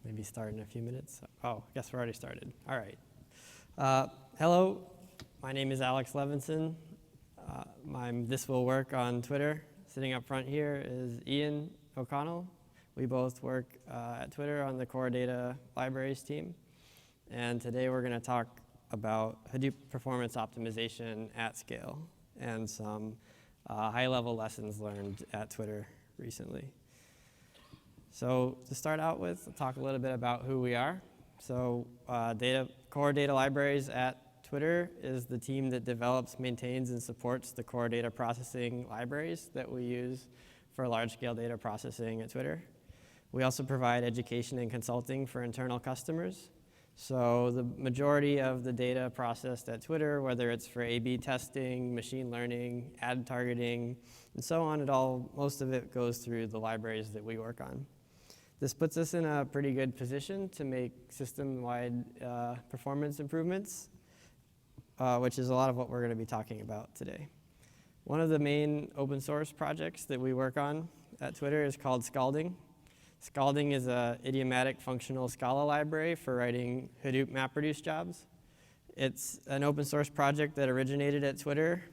maybe start in a few minutes. Oh, I guess we're already started. All right. Hello, my name is Alex Levinson. This will work on Twitter. Sitting up front here is Ian O'Connell. We both work at Twitter on the core data libraries team. And today we're going to talk about Hadoop performance optimization at scale and some high-level lessons learned at Twitter recently. So to start out with, I'll talk a little bit about who we are. So core data libraries at Twitter is the team that develops, maintains, and supports the core data processing libraries that we use for large-scale data processing at Twitter. We also provide education and consulting for internal customers. So the majority of the data processed at Twitter, whether it's for A/B testing, machine learning, ad targeting, and so on, most of it goes through the libraries that we work on. This puts us in a pretty good position to make system-wide performance improvements, which is a lot of what we're going to be talking about today. One of the main open source projects that we work on at Twitter is called Scalding. Scalding is an idiomatic functional Scala library for writing Hadoop MapReduce jobs. It's an open source project that originated at Twitter,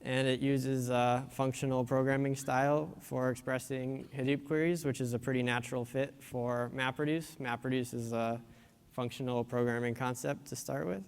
and it uses a functional programming style for expressing Hadoop queries, which is a pretty natural fit for MapReduce. MapReduce is a functional programming concept to start with.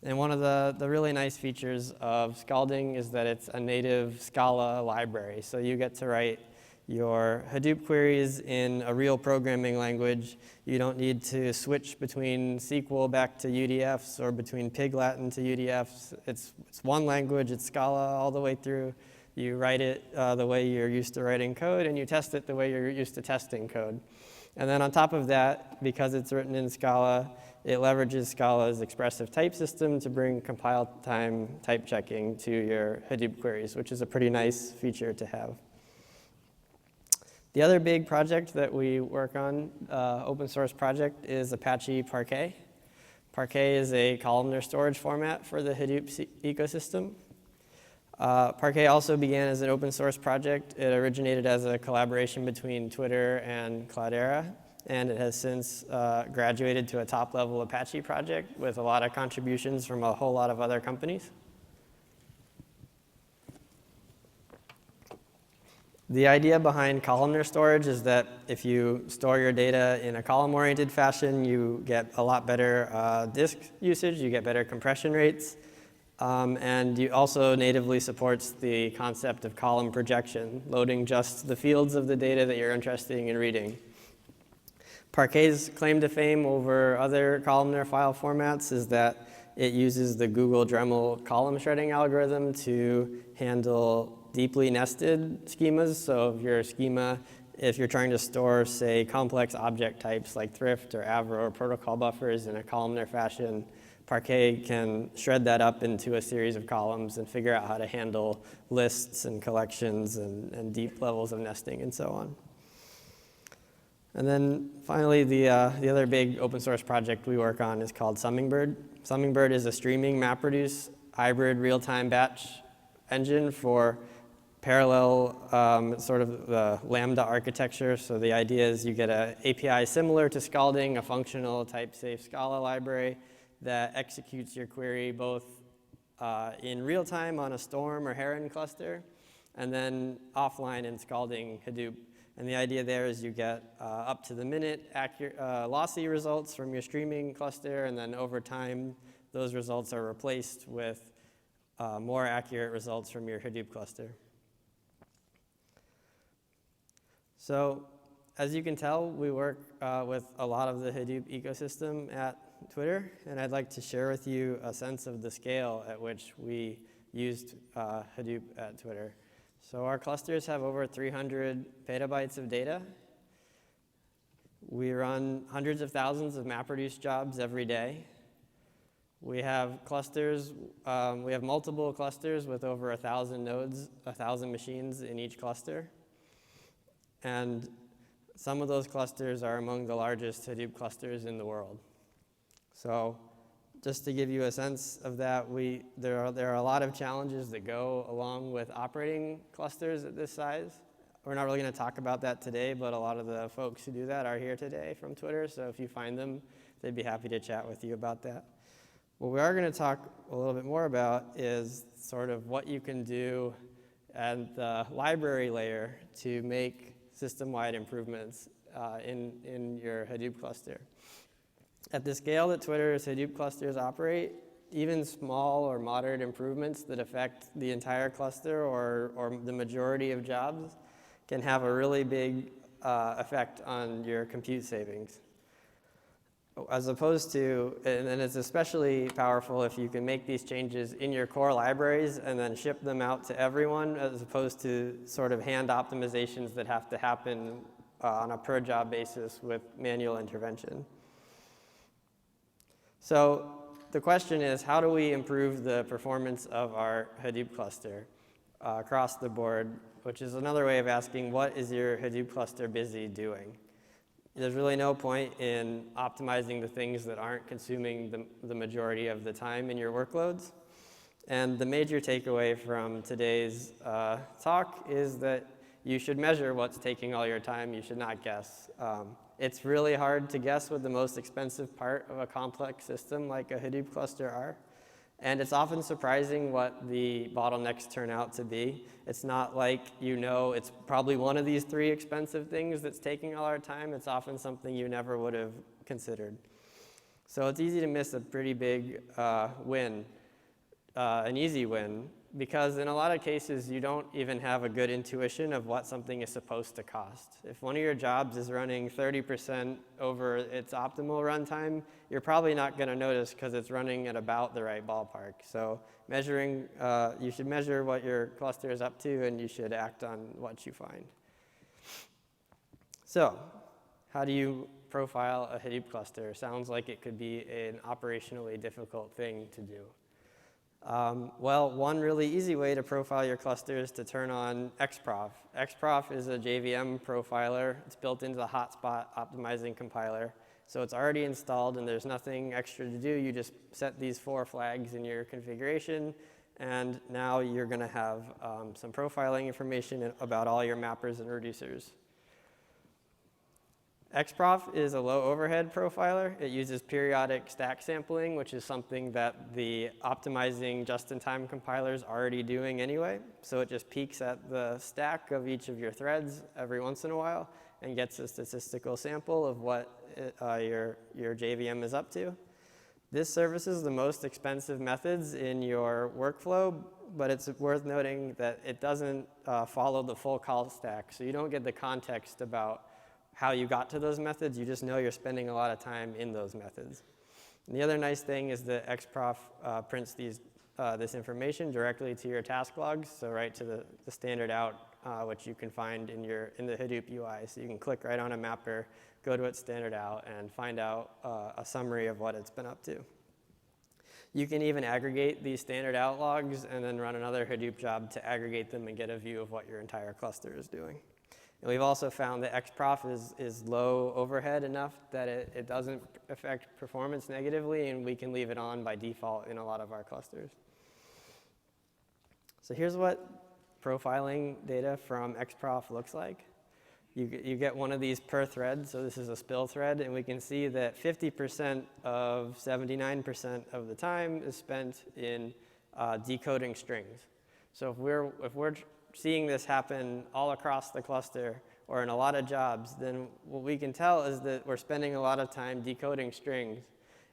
And one of the really nice features of Scalding is that it's a native Scala library. So you get to write your Hadoop queries in a real programming language. You don't need to switch between SQL back to UDFs or between Pig Latin to UDFs. It's one language, it's Scala all the way through. You write it the way you're used to writing code, and you test it the way you're used to testing code. And then on top of that, because it's written in Scala, it leverages Scala's expressive type system to bring compile time type checking to your Hadoop queries, which is a pretty nice feature to have. The other big project that we work on, open source project, is Apache Park. Park is a columnar storage format for the Hadoop ecosystem. Park also began as an open source project. It originated as a collaboration between Twitter and Cloudera, and it has since graduated to a top-level Apache project with a lot of contributions from a whole lot of other companies. The idea behind columnar storage is that if you store your data in a column-oriented fashion, you get a lot better disk usage, you get better compression rates, and it also natively supports the concept of column projection, loading just the fields of the data that you're interested in reading. Parquet's claim to fame over other columnar file formats is that it uses the Google Dremel column shredding algorithm to handle deeply nested schemas. So if you're trying to store, say, complex object types like thrift or Avro or protocol buffers in a columnar fashion, Parquet can shred that up into a series of columns and figure out how to handle lists and collections and deep levels of nesting and so on. And then finally, the other big open source project we work on is called Summingbird. Summingbird is a streaming MapReduce hybrid real-time batch engine for parallel sort of the Lambda architecture. So the idea is you get an API similar to Scalding, a functional type-safe Scala library that executes your query both in real time on a Storm or Heron cluster, and then offline in Scalding Hadoop. And the idea there is you get up to the minute accurate, lossy results from your streaming cluster, and then over time, those results are replaced with more accurate results from your Hadoop cluster. So as you can tell, we work with a lot of the Hadoop ecosystem at Twitter, and I'd like to share with you a sense of the scale at which we used Hadoop at Twitter. So our clusters have over 300 petabytes of data. We run hundreds of thousands of MapReduce jobs every day. We have clusters, we have multiple clusters with over 1,000 nodes, 1,000 machines in each cluster. And some of those clusters are among the largest Hadoop clusters in the world. So just to give you a sense of that, there are a lot of challenges that go along with operating clusters at this size. we're not really going to talk about that today, but a lot of the folks who do that are here today from Twitter, so if you find them, they'd be happy to chat with you about that. What we are going to talk a little bit more about is sort of what you can do at the library layer to make system-wide improvements in your Hadoop cluster. At the scale that Twitter's Hadoop clusters operate, even small or moderate improvements that affect the entire cluster or the majority of jobs can have a really big effect on your compute savings. As opposed to, and it's especially powerful if you can make these changes in your core libraries and then ship them out to everyone, as opposed to sort of hand optimizations that have to happen on a per job basis with manual intervention. So the question is, how do we improve the performance of our Hadoop cluster across the board, which is another way of asking, what is your Hadoop cluster busy doing? There's really no point in optimizing the things that aren't consuming the majority of the time in your workloads. And the major takeaway from today's talk is that you should measure what's taking all your time. You should not guess. It's really hard to guess what the most expensive part of a complex system like a Hadoop cluster are. And it's often surprising what the bottlenecks turn out to be. It's not like you know it's probably one of these 3 expensive things that's taking all our time. It's often something you never would have considered. So it's easy to miss a pretty big win, an easy win, because in a lot of cases you don't even have a good intuition of what something is supposed to cost. If one of your jobs is running 30% over its optimal runtime, you're probably not going to notice because it's running at about the right ballpark. So measuring, you should measure what your cluster is up to, and you should act on what you find. So how do you profile a Hadoop cluster? Sounds like it could be an operationally difficult thing to do. Well, one really easy way to profile your cluster is to turn on XProf. XProf is a JVM profiler. It's built into the hotspot optimizing compiler. So it's already installed and there's nothing extra to do. You just set these 4 flags in your configuration, and now you're going to have some profiling information about all your mappers and reducers. XProf is a low overhead profiler. It uses periodic stack sampling, which is something that the optimizing just-in-time compiler is already doing anyway. So it just peeks at the stack of each of your threads every once in a while and gets a statistical sample of what your JVM is up to. This services the most expensive methods in your workflow, but it's worth noting that it doesn't follow the full call stack. So you don't get the context about how you got to those methods. You just know you're spending a lot of time in those methods. And the other nice thing is that XProf prints this information directly to your task logs, so right to the standard out, which you can find in the Hadoop UI. So you can click right on a mapper, go to its standard out, and find out a summary of what it's been up to. You can even aggregate these standard out logs and then run another Hadoop job to aggregate them and get a view of what your entire cluster is doing. And we've also found that XProf is low overhead enough that it doesn't affect performance negatively, and we can leave it on by default in a lot of our clusters. So here's what profiling data from XProf looks like. You get one of these per thread, so this is a spill thread, and we can see that 50% of 79% of the time is spent in decoding strings. So if we're seeing this happen all across the cluster or in a lot of jobs, then what we can tell is that we're spending a lot of time decoding strings.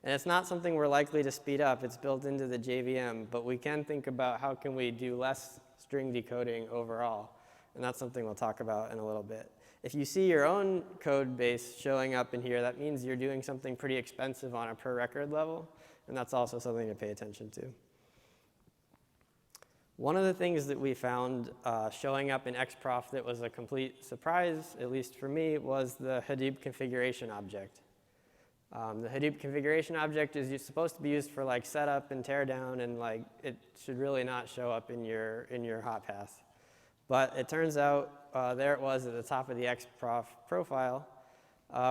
And it's not something we're likely to speed up. It's built into the JVM, but we can think about how can we do less string decoding overall. And that's something we'll talk about in a little bit. If you see your own code base showing up in here, that means you're doing something pretty expensive on a per record level, and that's also something to pay attention to. One of the things that we found showing up in XProf that was a complete surprise, at least for me, was the Hadoop configuration object. The Hadoop configuration object is supposed to be used for like setup and teardown, and like it should really not show up in your hot path. But it turns out there it was at the top of the XProf profile,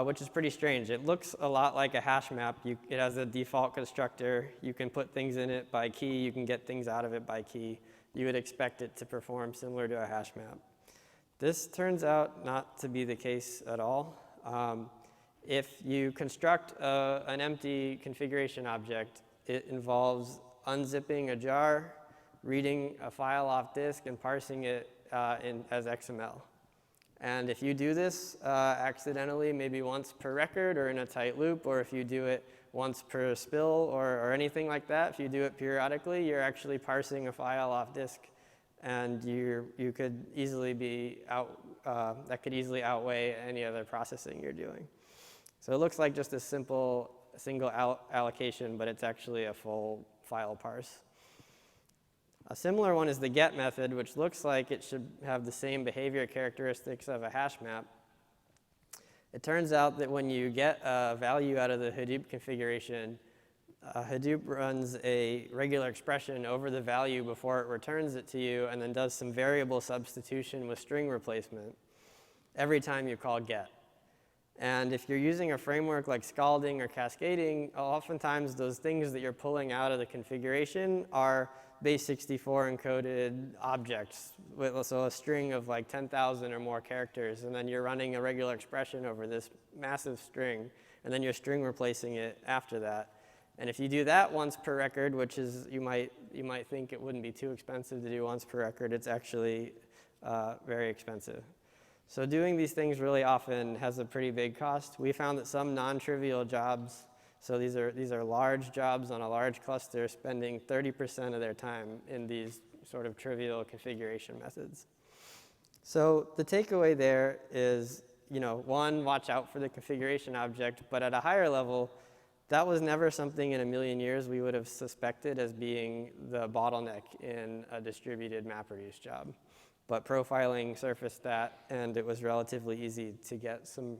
which is pretty strange. It looks a lot like a hash map. It has a default constructor. You can put things in it by key. You can get things out of it by key. You would expect it to perform similar to a hash map. This turns out not to be the case at all. If you construct an empty configuration object, it involves unzipping a jar, reading a file off disk, and parsing it as XML. And if you do this accidentally, maybe once per record or in a tight loop, or if you do it once per spill or anything like that, if you do it periodically, you're actually parsing a file off disk, and you could easily be that could easily outweigh any other processing you're doing. So it looks like just a single allocation, but it's actually a full file parse. A similar one is the get method, which looks like it should have the same behavior characteristics of a hash map. It turns out that when you get a value out of the Hadoop configuration, Hadoop runs a regular expression over the value before it returns it to you, and then does some variable substitution with string replacement every time you call get. And if you're using a framework like scalding or cascading, oftentimes those things that you're pulling out of the configuration are base64 encoded objects, so a string of like 10,000 or more characters, and then you're running a regular expression over this massive string, and then you're string replacing it after that. And if you do that once per record, which is, you might think it wouldn't be too expensive to do once per record, it's actually very expensive. So doing these things really often has a pretty big cost. We found that some non-trivial jobs, so these are large jobs on a large cluster, spending 30% of their time in these sort of trivial configuration methods. So the takeaway there is, one, watch out for the configuration object, but at a higher level, that was never something in a million years we would have suspected as being the bottleneck in a distributed MapReduce job. But profiling surfaced that, and it was relatively easy to get some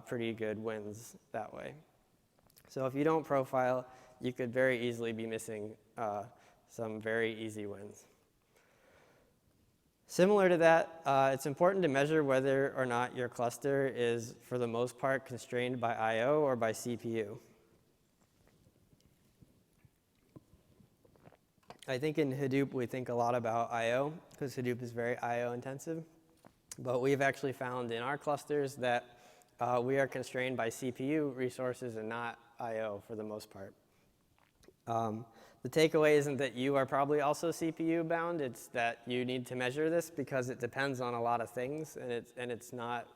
pretty good wins that way. So if you don't profile, you could very easily be missing some very easy wins. Similar to that, it's important to measure whether or not your cluster is, for the most part, constrained by I/O or by CPU. I think in Hadoop, we think a lot about I/O, because Hadoop is very I/O intensive. But we've actually found in our clusters that we are constrained by CPU resources and not I/O for the most part. The takeaway isn't that you are probably also CPU bound. It's that you need to measure this because it depends on a lot of things, and it's not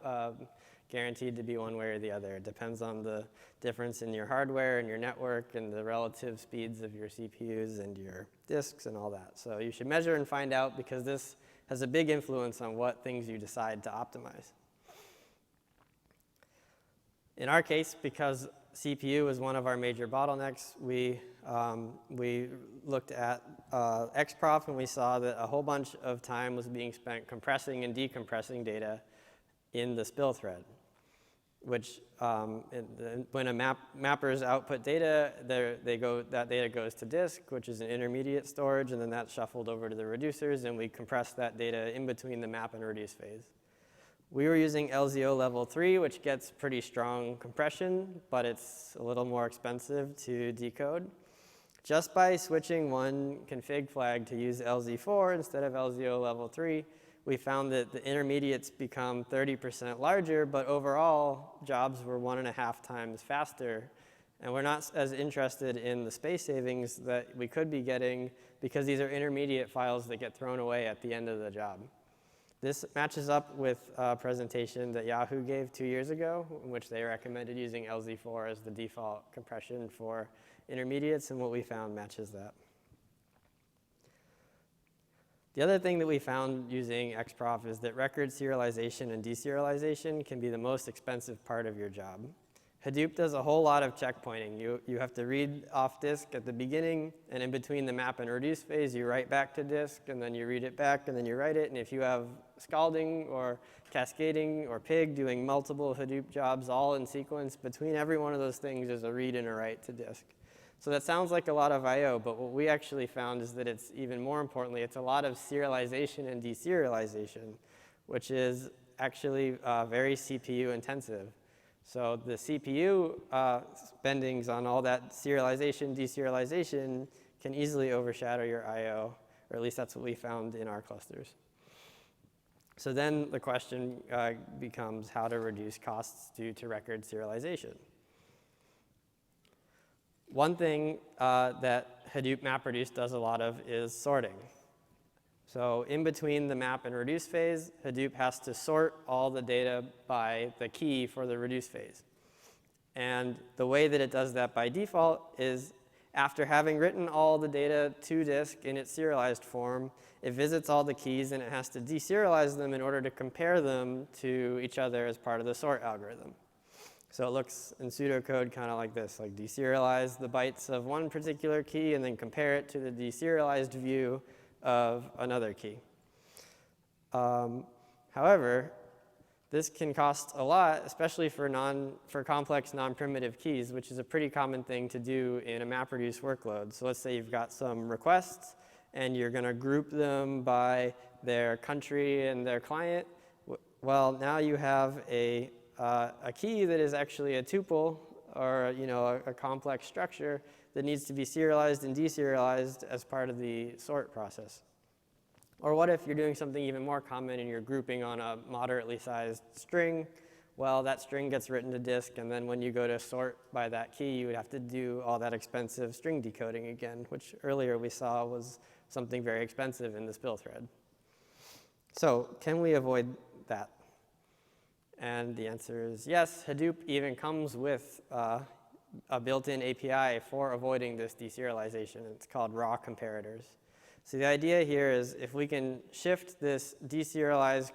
guaranteed to be one way or the other. It depends on the difference in your hardware and your network and the relative speeds of your CPUs and your disks and all that. So you should measure and find out, because this has a big influence on what things you decide to optimize. In our case, because CPU is one of our major bottlenecks, we looked at XProf, and we saw that a whole bunch of time was being spent compressing and decompressing data in the spill thread, which when mappers output data, that data goes to disk, which is an intermediate storage, and then that's shuffled over to the reducers, and we compress that data in between the map and reduce phase. We were using LZO level 3, which gets pretty strong compression, but it's a little more expensive to decode. Just by switching one config flag to use LZ4 instead of LZO level 3, we found that the intermediates become 30% larger, but overall, jobs were 1.5 times faster. And we're not as interested in the space savings that we could be getting, because these are intermediate files that get thrown away at the end of the job. This matches up with a presentation that Yahoo gave 2 years ago, in which they recommended using LZ4 as the default compression for intermediates, and what we found matches that. The other thing that we found using XProf is that record serialization and deserialization can be the most expensive part of your job. Hadoop does a whole lot of checkpointing. You have to read off disk at the beginning, and in between the map and reduce phase, you write back to disk, and then you read it back, and then you write it. And if you have scalding or cascading or pig doing multiple Hadoop jobs all in sequence, between every one of those things is a read and a write to disk. So that sounds like a lot of I/O, but what we actually found is that it's even more importantly, it's a lot of serialization and deserialization, which is actually very CPU intensive. So the CPU spendings on all that serialization, deserialization can easily overshadow your I/O, or at least that's what we found in our clusters. So then the question becomes how to reduce costs due to record serialization. One thing that Hadoop MapReduce does a lot of is sorting. So in between the map and reduce phase, Hadoop has to sort all the data by the key for the reduce phase. And the way that it does that by default is after having written all the data to disk in its serialized form, it visits all the keys and it has to deserialize them in order to compare them to each other as part of the sort algorithm. So it looks in pseudocode kind of like this, like deserialize the bytes of one particular key and then compare it to the deserialized view of another key. However, this can cost a lot, especially for complex non-primitive keys, which is a pretty common thing to do in a MapReduce workload. So let's say you've got some requests, and you're going to group them by their country and their client. Well, now you have a key that is actually a tuple, or a complex structure that needs to be serialized and deserialized as part of the sort process. Or what if you're doing something even more common and you're grouping on a moderately sized string? Well, that string gets written to disk, and then when you go to sort by that key, you would have to do all that expensive string decoding again, which earlier we saw was something very expensive in this build thread. So can we avoid that? And the answer is yes. Hadoop even comes with a built-in API for avoiding this deserialization. It's called raw comparators. So the idea here is if we can shift this deserialize,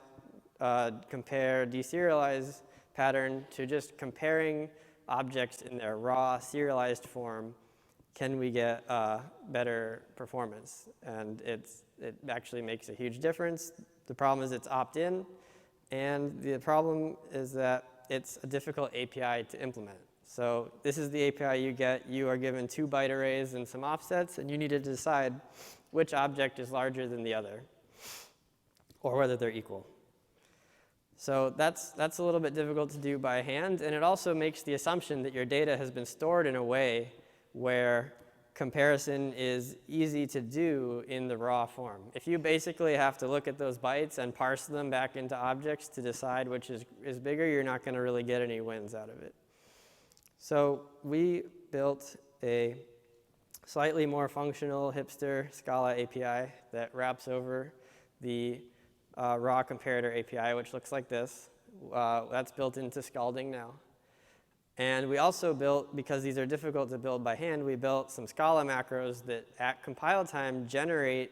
compare, deserialize pattern to just comparing objects in their raw serialized form, can we get better performance? And it actually makes a huge difference. The problem is it's opt-in, and the problem is that it's a difficult API to implement. So this is the API you get. You are given 2 byte arrays and some offsets, and you need to decide which object is larger than the other, or whether they're equal. So that's a little bit difficult to do by hand, and it also makes the assumption that your data has been stored in a way where comparison is easy to do in the raw form. If you basically have to look at those bytes and parse them back into objects to decide which is bigger, you're not going to really get any wins out of it. So we built a slightly more functional hipster Scala API that wraps over the raw comparator API, which looks like this. That's built into Scalding now. And we also built, because these are difficult to build by hand, we built some Scala macros that at compile time generate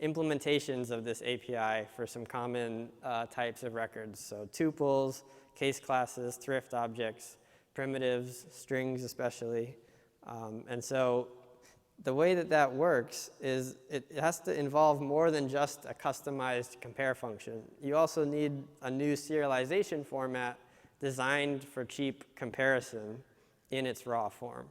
implementations of this API for some common types of records. So tuples, case classes, thrift objects, primitives, strings especially. And so the way that works is it has to involve more than just a customized compare function. You also need a new serialization format designed for cheap comparison in its raw form.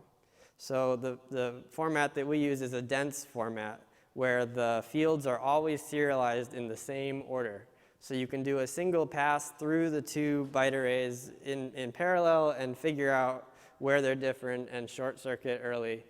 So the format that we use is a dense format where the fields are always serialized in the same order. So you can do a single pass through the 2 byte arrays in parallel and figure out where they're different and short circuit early.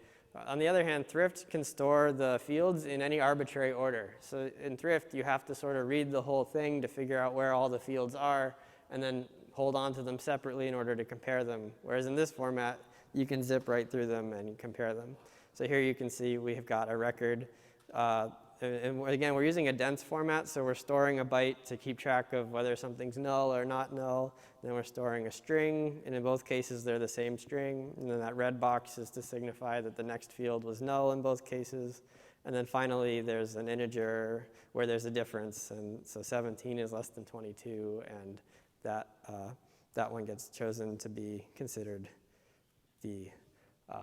On the other hand, Thrift can store the fields in any arbitrary order. So in Thrift, you have to sort of read the whole thing to figure out where all the fields are and then hold on to them separately in order to compare them. Whereas in this format, you can zip right through them and compare them. So here you can see we have got a record. And again, we're using a dense format, so we're storing a byte to keep track of whether something's null or not null. Then we're storing a string, and in both cases, they're the same string. And then that red box is to signify that the next field was null in both cases. And then finally, there's an integer where there's a difference. And so 17 is less than 22, and that one gets chosen to be considered the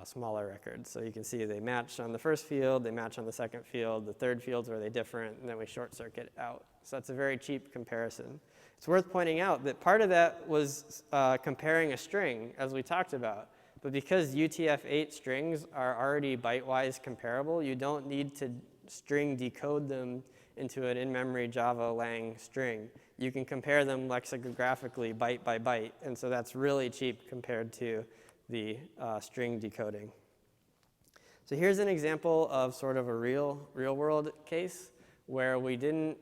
smaller record. So you can see they match on the first field, they match on the second field, the third field's where they different, and then we short circuit out. So that's a very cheap comparison. It's worth pointing out that part of that was comparing a string, as we talked about. But because UTF-8 strings are already byte-wise comparable, you don't need to string decode them into an in-memory Java lang string. You can compare them lexicographically byte by byte, and so that's really cheap compared to the string decoding. So here's an example of sort of a real-world case where we didn't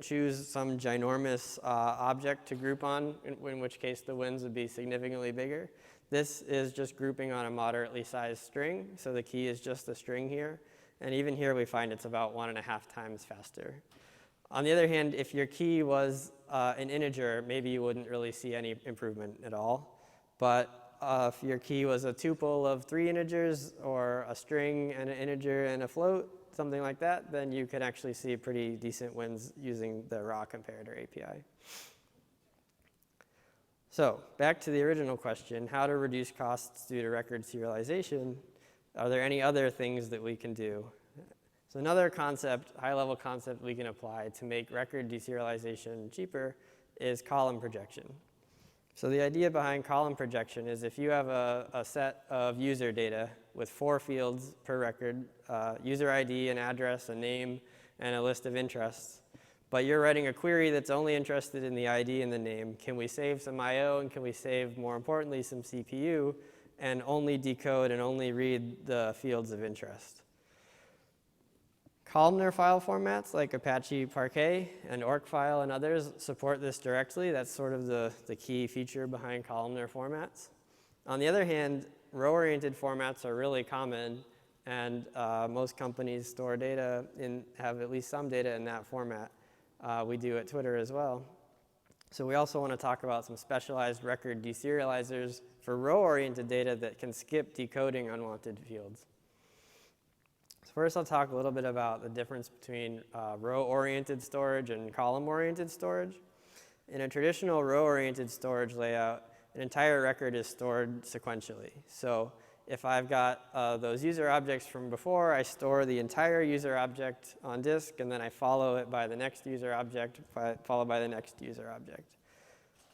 choose some ginormous object to group on, in which case the wins would be significantly bigger. This is just grouping on a moderately sized string, so the key is just the string here. And even here we find it's about 1.5 times faster. On the other hand, if your key was an integer, maybe you wouldn't really see any improvement at all. But if your key was a tuple of 3 integers, or a string and an integer and a float, something like that, then you can actually see pretty decent wins using the raw comparator API. So back to the original question, how to reduce costs due to record serialization. Are there any other things that we can do? So another concept, high-level concept we can apply to make record deserialization cheaper is column projection. So the idea behind column projection is if you have a set of user data with 4 fields per record, user ID, an address, a name, and a list of interests, but you're writing a query that's only interested in the ID and the name, can we save some I/O and can we save, more importantly, some CPU and only decode and only read the fields of interest? Columnar file formats like Apache Park and OrcFile and others support this directly. That's sort of the key feature behind columnar formats. On the other hand, row-oriented formats are really common, and most companies store data have at least some data in that format. We do at Twitter as well. So we also want to talk about some specialized record deserializers for row-oriented data that can skip decoding unwanted fields. First, I'll talk a little bit about the difference between row-oriented storage and column-oriented storage. In a traditional row-oriented storage layout, an entire record is stored sequentially. So if I've got those user objects from before, I store the entire user object on disk, and then I follow it by the next user object, followed by the next user object,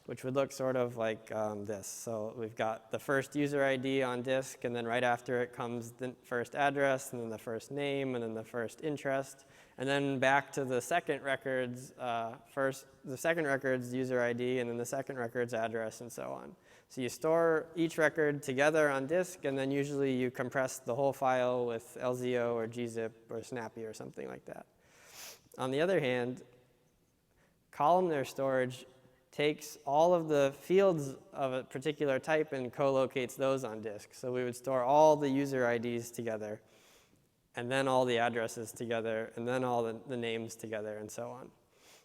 which would look sort of like this. So we've got the first user ID on disk, and then right after it comes the first address, and then the first name, and then the first interest, and then back to the second record's the second record's user ID, and then the second record's address, and so on. So you store each record together on disk, and then usually you compress the whole file with LZO or gzip or snappy or something like that. On the other hand, columnar storage takes all of the fields of a particular type and co-locates those on disk. So we would store all the user IDs together, and then all the addresses together, and then all the names together, and so on.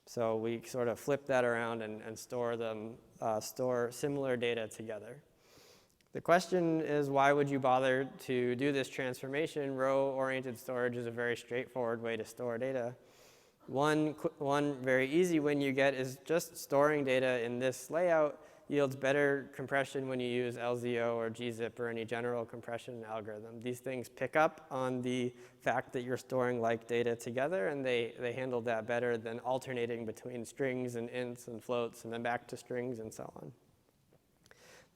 So we sort of flip that around and store similar data together. The question is, why would you bother to do this transformation? Row-oriented storage is a very straightforward way to store data. One very easy win you get is just storing data in this layout yields better compression when you use LZO or gzip or any general compression algorithm. These things pick up on the fact that you're storing like data together, and they handle that better than alternating between strings and ints and floats and then back to strings and so on.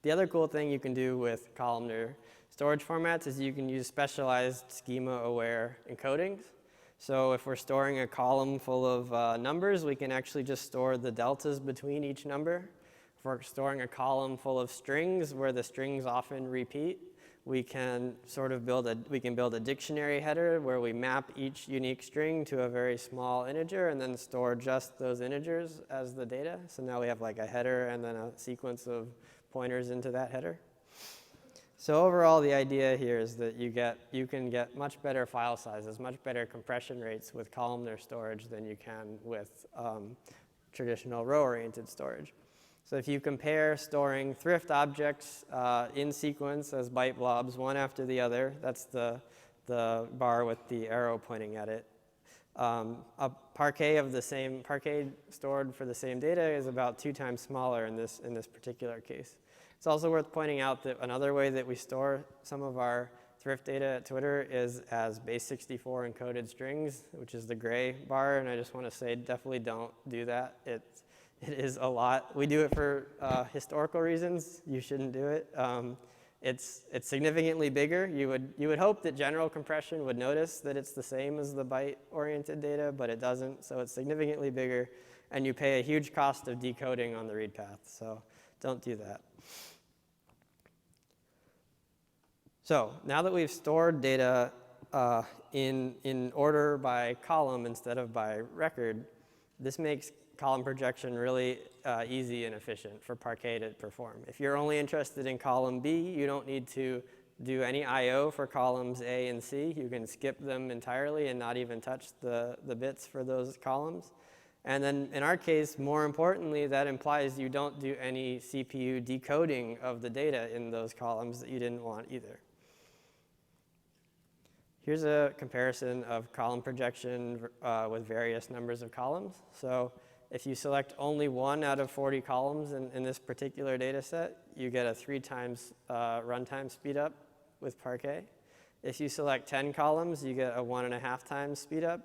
The other cool thing you can do with columnar storage formats is you can use specialized schema-aware encodings. So if we're storing a column full of numbers, we can actually just store the deltas between each number. If we're storing a column full of strings where the strings often repeat, we can build a dictionary header where we map each unique string to a very small integer and then store just those integers as the data. So now we have like a header and then a sequence of pointers into that header. So overall, the idea here is that you can get much better file sizes, much better compression rates with columnar storage than you can with traditional row-oriented storage. So if you compare storing thrift objects in sequence as byte blobs, one after the other, that's the bar with the arrow pointing at it. A parquet stored for the same data is about 2 times smaller in this particular case. It's also worth pointing out that another way that we store some of our thrift data at Twitter is as base64 encoded strings, which is the gray bar, and I just want to say definitely don't do that. It is a lot. We do it for historical reasons. You shouldn't do it. It's significantly bigger. You would hope that general compression would notice that it's the same as the byte-oriented data, but it doesn't. So it's significantly bigger, and you pay a huge cost of decoding on the read path. So don't do that. So now that we've stored data in order by column instead of by record, this makes column projection really easy and efficient for Parquet to perform. If you're only interested in column B, you don't need to do any I/O for columns A and C. You can skip them entirely and not even touch the bits for those columns. And then in our case, more importantly, that implies you don't do any CPU decoding of the data in those columns that you didn't want either. Here's a comparison of column projection with various numbers of columns. So if you select only 1 out of 40 columns in this particular data set, you get a 3 times runtime speed up with Parquet. If you select 10 columns, you get a 1.5 times speed up.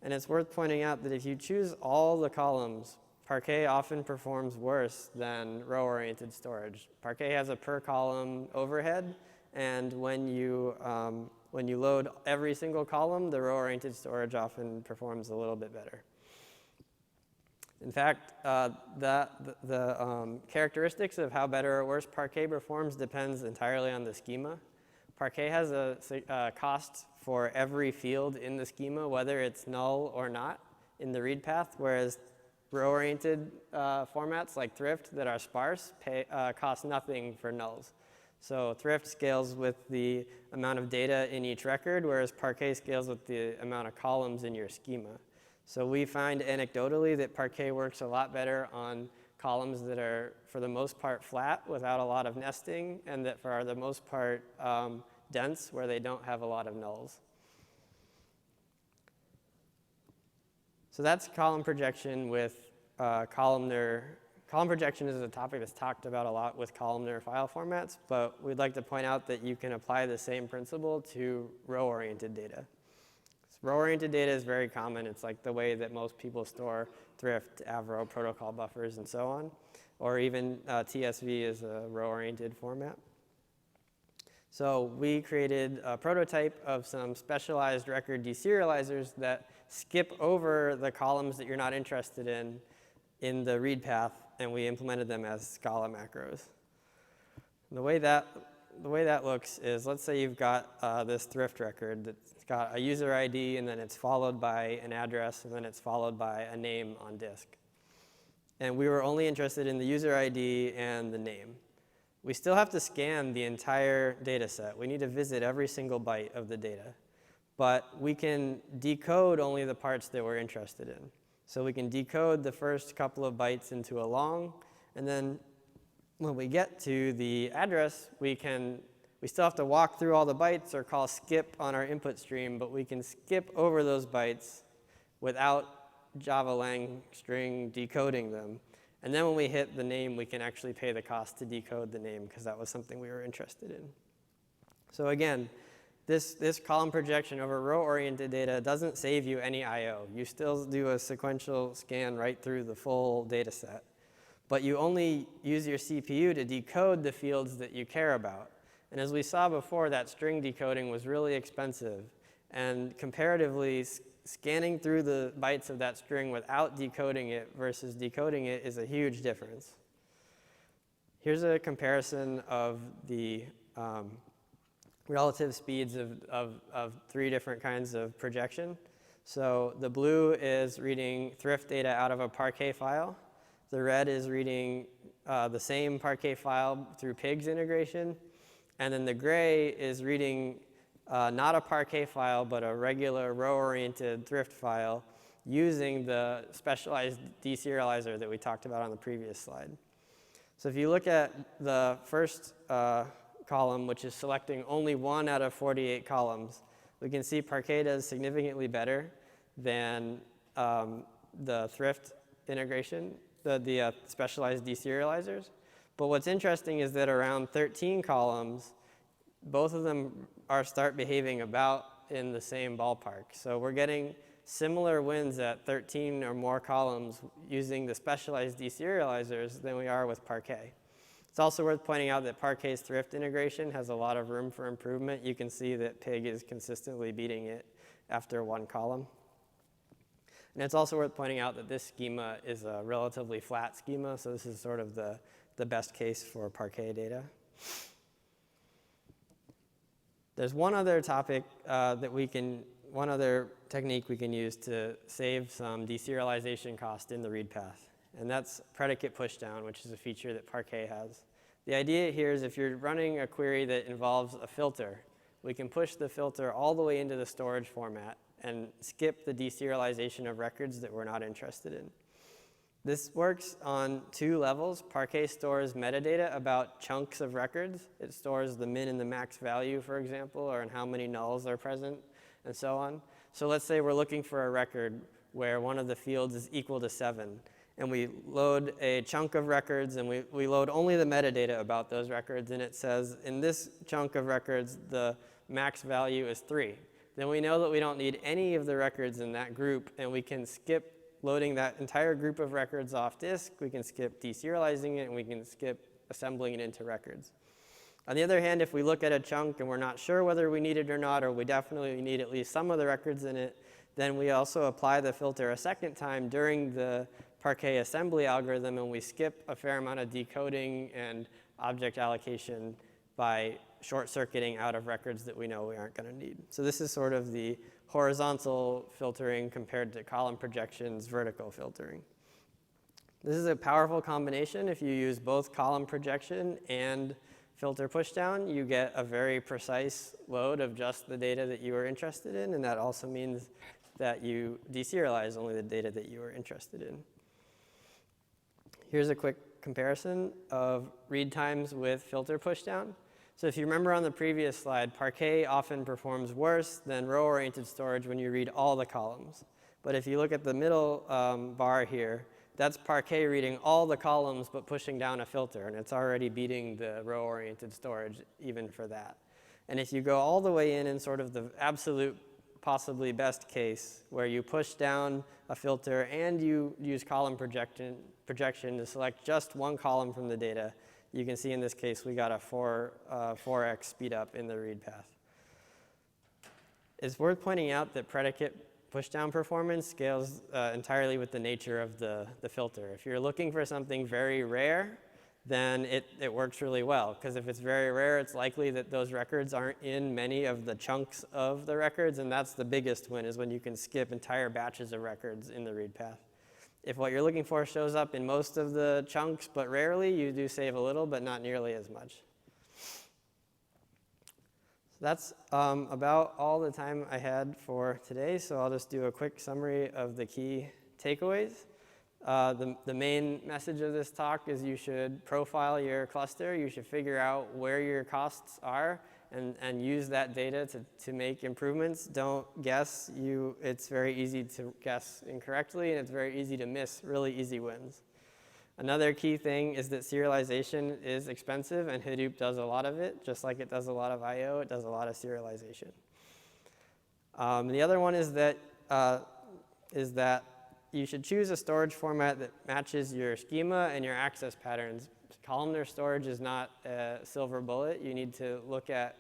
And it's worth pointing out that if you choose all the columns, Parquet often performs worse than row-oriented storage. Parquet has a per column overhead, and when you load every single column, the row-oriented storage often performs a little bit better. In fact, the characteristics of how better or worse Parquet performs depends entirely on the schema. Parquet has a cost for every field in the schema, whether it's null or not in the read path, whereas row-oriented formats like thrift that are sparse cost nothing for nulls. So thrift scales with the amount of data in each record, whereas Parquet scales with the amount of columns in your schema. So we find anecdotally that Parquet works a lot better on columns that are, for the most part, flat without a lot of nesting, and that for the most part, dense, where they don't have a lot of nulls. So that's column projection with columnar. Column projection is a topic that's talked about a lot with columnar file formats, but we'd like to point out that you can apply the same principle to row-oriented data. Row-oriented data is very common. It's like the way that most people store thrift, Avro, protocol buffers, and so on. Or even TSV is a row-oriented format. So we created a prototype of some specialized record deserializers that skip over the columns that you're not interested in the read path, and we implemented them as Scala macros. The way that looks is, let's say you've got this thrift record that's got a user ID, and then it's followed by an address, and then it's followed by a name on disk. And we were only interested in the user ID and the name. We still have to scan the entire data set. We need to visit every single byte of the data. But we can decode only the parts that we're interested in. So we can decode the first couple of bytes into a long, and then when we get to the address, we still have to walk through all the bytes or call skip on our input stream, but we can skip over those bytes without Java lang string decoding them. And then when we hit the name, we can actually pay the cost to decode the name, because that was something we were interested in. So again, this column projection over row-oriented data doesn't save you any I/O. You still do a sequential scan right through the full data set. But you only use your CPU to decode the fields that you care about. And as we saw before, that string decoding was really expensive. And comparatively, scanning through the bytes of that string without decoding it versus decoding it is a huge difference. Here's a comparison of the relative speeds of 3 different kinds of projection. So the blue is reading thrift data out of a Parquet file. The red is reading the same Parquet file through PIG's integration. And then the gray is reading not a Parquet file, but a regular row-oriented thrift file using the specialized deserializer that we talked about on the previous slide. So if you look at the first column, which is selecting only 1 out of 48 columns, we can see Parquet does significantly better than the thrift integration, the specialized deserializers. But what's interesting is that around 13 columns, both of them start behaving about in the same ballpark. So we're getting similar wins at 13 or more columns using the specialized deserializers than we are with Parquet. It's also worth pointing out that Parquet's thrift integration has a lot of room for improvement. You can see that PIG is consistently beating it after 1 column. And it's also worth pointing out that this schema is a relatively flat schema, so this is sort of the best case for Parquet data. There's one other topic one other technique we can use to save some deserialization cost in the read path, and that's predicate pushdown, which is a feature that Parquet has. The idea here is if you're running a query that involves a filter, we can push the filter all the way into the storage format and skip the deserialization of records that we're not interested in. This works on 2 levels. Parquet stores metadata about chunks of records. It stores the min and the max value, for example, or how many nulls are present, and so on. So let's say we're looking for a record where one of the fields is equal to 7, and we load a chunk of records, and we load only the metadata about those records, and it says, in this chunk of records, the max value is 3. Then we know that we don't need any of the records in that group, and we can skip loading that entire group of records off disk. We can skip deserializing it, and we can skip assembling it into records. On the other hand, if we look at a chunk and we're not sure whether we need it or not, or we definitely need at least some of the records in it, then we also apply the filter a second time during the Parquet assembly algorithm, and we skip a fair amount of decoding and object allocation by short-circuiting out of records that we know we aren't going to need. So this is sort of the horizontal filtering compared to column projections, vertical filtering. This is a powerful combination. If you use both column projection and filter pushdown, you get a very precise load of just the data that you are interested in, and that also means that you deserialize only the data that you are interested in. Here's a quick comparison of read times with filter pushdown. So if you remember on the previous slide, Parquet often performs worse than row-oriented storage when you read all the columns. But if you look at the middle bar here, that's Parquet reading all the columns but pushing down a filter, and it's already beating the row-oriented storage even for that. And if you go all the way in sort of the absolute possibly best case, where you push down a filter and you use column projection to select just one column from the data, you can see in this case we got a 4x speed up in the read path. It's worth pointing out that predicate pushdown performance scales entirely with the nature of the filter. If you're looking for something very rare, then it works really well, because if it's very rare, it's likely that those records aren't in many of the chunks of the records, and that's the biggest win, is when you can skip entire batches of records in the read path. If what you're looking for shows up in most of the chunks, but rarely, you do save a little, but not nearly as much. So that's about all the time I had for today, so I'll just do a quick summary of the key takeaways. The main message of this talk is you should profile your cluster. You should figure out where your costs are and use that data to make improvements. Don't guess. It's very easy to guess incorrectly, and it's very easy to miss really easy wins. Another key thing is that serialization is expensive, and Hadoop does a lot of it. Just like it does a lot of I/O, it does a lot of serialization. The other one is that you should choose a storage format that matches your schema and your access patterns. Columnar storage is not a silver bullet. You need to look at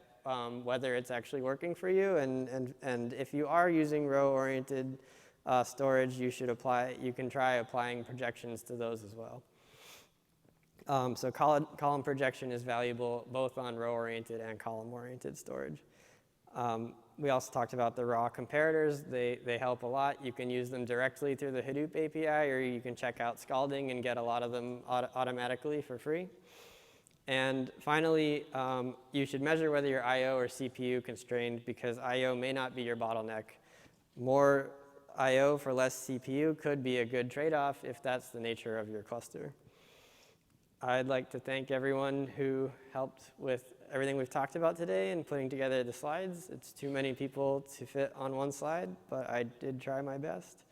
whether it's actually working for you, and if you are using row-oriented storage, you can try applying projections to those as well. So column projection is valuable both on row-oriented and column-oriented storage. We also talked about the raw comparators. They help a lot. You can use them directly through the Hadoop API, or you can check out Scalding and get a lot of them automatically for free. And finally, you should measure whether you're I/O or CPU constrained, because I/O may not be your bottleneck. More I/O for less CPU could be a good trade-off if that's the nature of your cluster. I'd like to thank everyone who helped with everything we've talked about today and putting together the slides. It's too many people to fit on one slide, but I did try my best.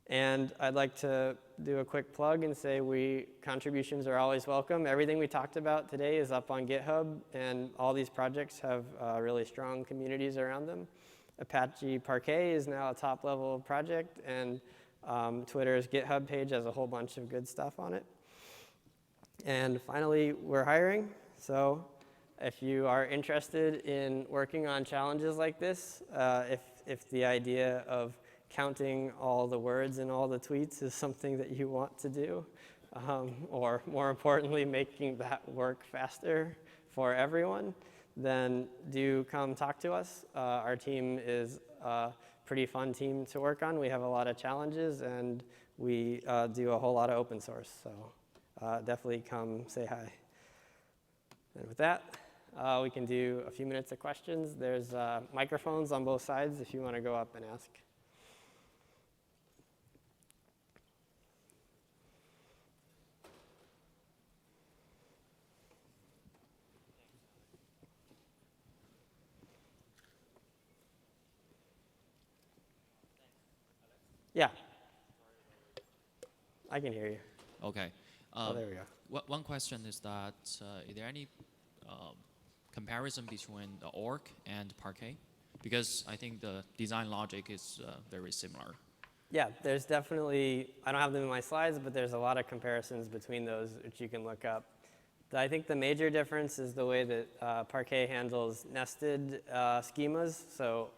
And I'd like to do a quick plug and say contributions are always welcome. Everything we talked about today is up on GitHub, and all these projects have really strong communities around them. Apache Parquet is now a top-level project, and Twitter's GitHub page has a whole bunch of good stuff on it. And finally, we're hiring. So if you are interested in working on challenges like this, if the idea of counting all the words in all the tweets is something that you want to do, or more importantly, making that work faster for everyone, then do come talk to us. Our team is a pretty fun team to work on. We have a lot of challenges, and we do a whole lot of open source. So definitely come say hi. And with that, we can do a few minutes of questions. There's microphones on both sides if you want to go up and ask. Yeah. I can hear you. Okay. Oh, there we go. One question is that, is there any comparison between the org and Parquet? Because I think the design logic is very similar. Yeah, there's definitely, I don't have them in my slides, but there's a lot of comparisons between those which you can look up. I think the major difference is the way that Parquet handles nested schemas. So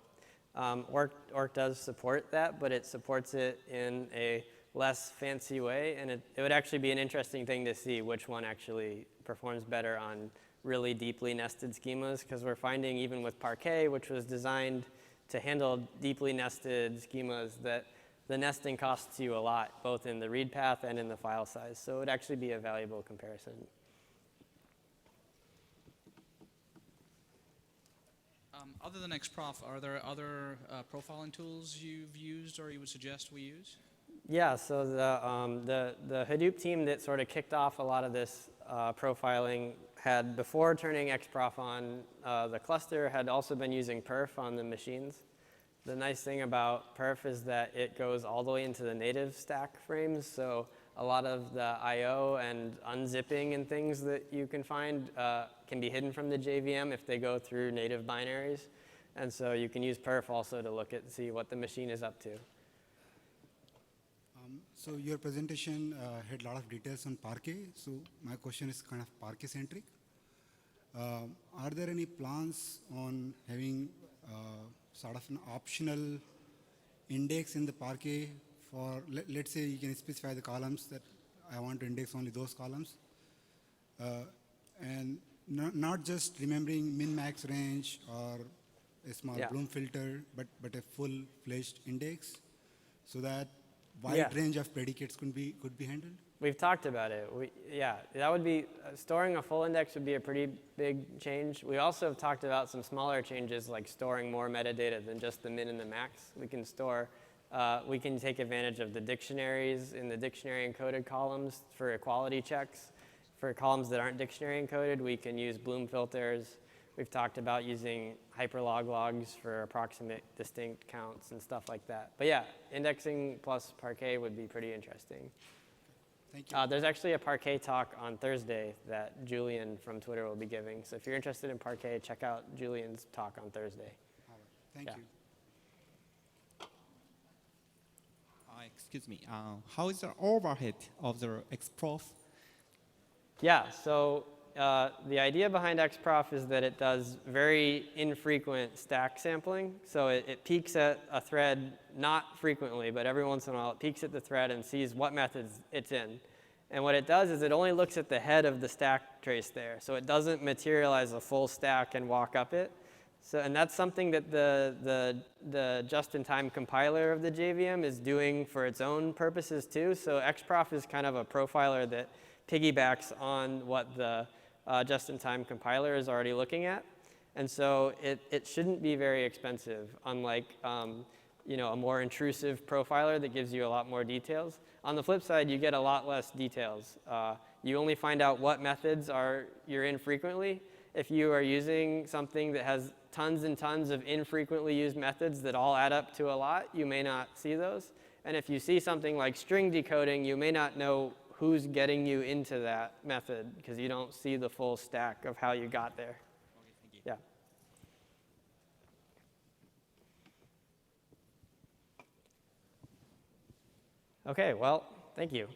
Orc does support that, but it supports it in a less fancy way. And it would actually be an interesting thing to see which one actually performs better on really deeply nested schemas, because we're finding even with Parquet, which was designed to handle deeply nested schemas, that the nesting costs you a lot, both in the read path and in the file size. So it would actually be a valuable comparison. Other than XProf, are there other profiling tools you've used or you would suggest we use? Yeah, so the Hadoop team that sort of kicked off a lot of this profiling had, before turning XProf on the cluster, had also been using perf on the machines. The nice thing about perf is that it goes all the way into the native stack frames, so a lot of the I/O and unzipping and things that you can find can be hidden from the JVM if they go through native binaries. And so you can use perf also to look at, see what the machine is up to. So your presentation had a lot of details on Parquet. So my question is kind of Parquet-centric. Are there any plans on having sort of an optional index in the Parquet for, let's say you can specify the columns that I want to index only those columns. And not just remembering min-max range or a small Bloom filter, but a full-fledged index so that wide range of predicates could be handled? We've talked about it. Yeah, that would be, storing a full index would be a pretty big change. We also have talked about some smaller changes like storing more metadata than just the min and the max. We can store, we can take advantage of the dictionaries in the dictionary encoded columns for equality checks. For columns that aren't dictionary encoded, we can use Bloom filters. We've talked about using hyperlog logs for approximate distinct counts and stuff like that. But yeah, indexing plus Parquet would be pretty interesting. Thank you. There's actually a Parquet talk on Thursday that Julian from Twitter will be giving. So if you're interested in Parquet, check out Julian's talk on Thursday. All right. Thank you. Excuse me. How is the overhead of the XProf? Yeah, so the idea behind XProf is that it does very infrequent stack sampling. So it peeks at a thread, not frequently, but every once in a while it peeks at the thread and sees what methods it's in. And what it does is it only looks at the head of the stack trace there. So it doesn't materialize a full stack and walk up it. So, and that's something that the just-in-time compiler of the JVM is doing for its own purposes too. So XProf is kind of a profiler that piggybacks on what the just-in-time compiler is already looking at. And so it shouldn't be very expensive, unlike you know, a more intrusive profiler that gives you a lot more details. On the flip side, you get a lot less details. You only find out what methods you're in frequently. If you are using something that has tons and tons of infrequently used methods that all add up to a lot, you may not see those. And if you see something like string decoding, you may not know who's getting you into that method because you don't see the full stack of how you got there. Okay, thank you. Yeah. Okay, well, thank you.